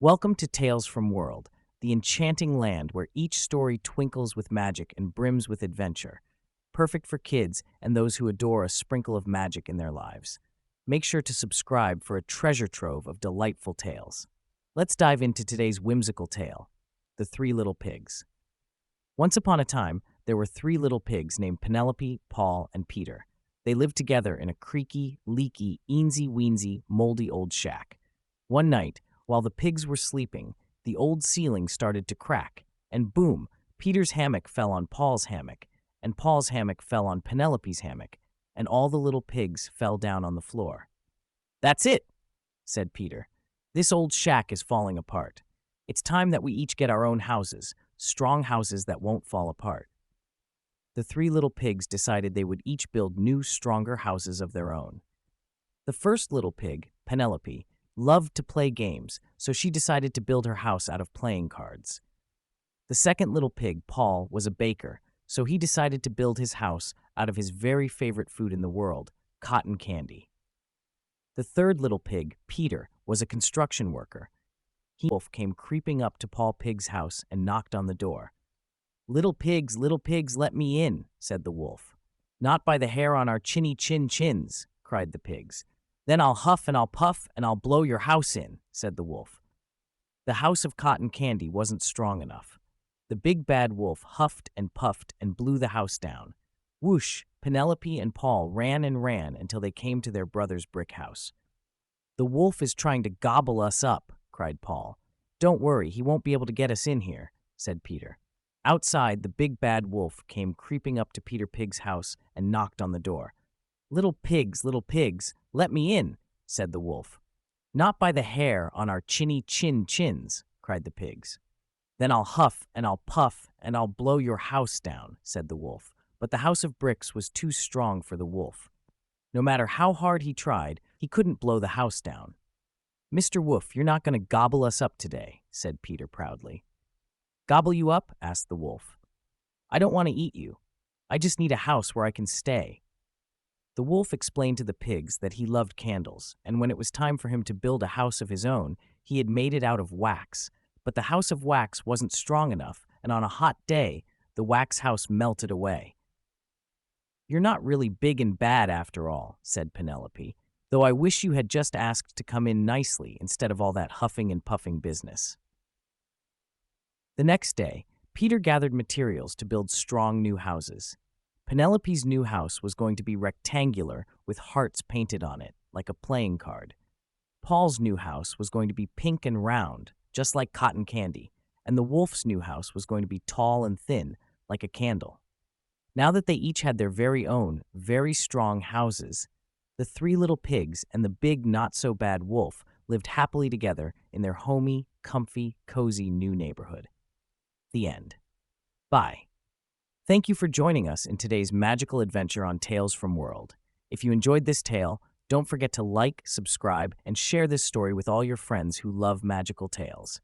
Welcome to Tales from World, the enchanting land where each story twinkles with magic and brims with adventure. Perfect for kids and those who adore a sprinkle of magic in their lives. Make sure to subscribe for a treasure trove of delightful tales. Let's dive into today's whimsical tale, The Three Little Pigs. Once upon a time, there were three little pigs named Penelope, Paul, and Peter. They lived together in a creaky, leaky, eensy-weensy, moldy old shack. One night, while the pigs were sleeping, the old ceiling started to crack, and boom, Peter's hammock fell on Paul's hammock, and Paul's hammock fell on Penelope's hammock, and all the little pigs fell down on the floor. "That's it," said Peter. "This old shack is falling apart. It's time that we each get our own houses, strong houses that won't fall apart." The three little pigs decided they would each build new, stronger houses of their own. The first little pig, Penelope, loved to play games, so she decided to build her house out of playing cards. The second little pig, Paul, was a baker, so he decided to build his house out of his very favorite food in the world, cotton candy. The third little pig, Peter, was a construction worker. Wolf came creeping up to Paul Pig's house and knocked on the door. Little pigs, let me in," said the wolf. "Not by the hair on our chinny chins," cried the pigs. "Then I'll huff and I'll puff and I'll blow your house in," said the wolf. The house of cotton candy wasn't strong enough. The big bad wolf huffed and puffed and blew the house down. Whoosh, Penelope and Paul ran and ran until they came to their brother's brick house. "The wolf is trying to gobble us up," cried Paul. "Don't worry, he won't be able to get us in here," said Peter. Outside, the big bad wolf came creeping up to Peter Pig's house and knocked on the door. Little pigs, let me in," said the wolf. "Not by the hair on our chinny chins," cried the pigs. "Then I'll huff and I'll puff and I'll blow your house down," said the wolf. But the house of bricks was too strong for the wolf. No matter how hard he tried, he couldn't blow the house down. "Mr. Wolf, you're not going to gobble us up today," said Peter proudly. "Gobble you up?" asked the wolf. "I don't want to eat you. I just need a house where I can stay." The wolf explained to the pigs that he loved candles, and when it was time for him to build a house of his own, he had made it out of wax. But the house of wax wasn't strong enough, and on a hot day, the wax house melted away. "You're not really big and bad after all," said Penelope, "though I wish you had just asked to come in nicely instead of all that huffing and puffing business." The next day, Peter gathered materials to build strong new houses. Penelope's new house was going to be rectangular with hearts painted on it, like a playing card. Paul's new house was going to be pink and round, just like cotton candy, and the wolf's new house was going to be tall and thin, like a candle. Now that they each had their very own, very strong houses, the three little pigs and the big not-so-bad wolf lived happily together in their homey, comfy, cozy new neighborhood. The end. Bye. Thank you for joining us in today's magical adventure on Tales from World. If you enjoyed this tale, don't forget to like, subscribe, and share this story with all your friends who love magical tales.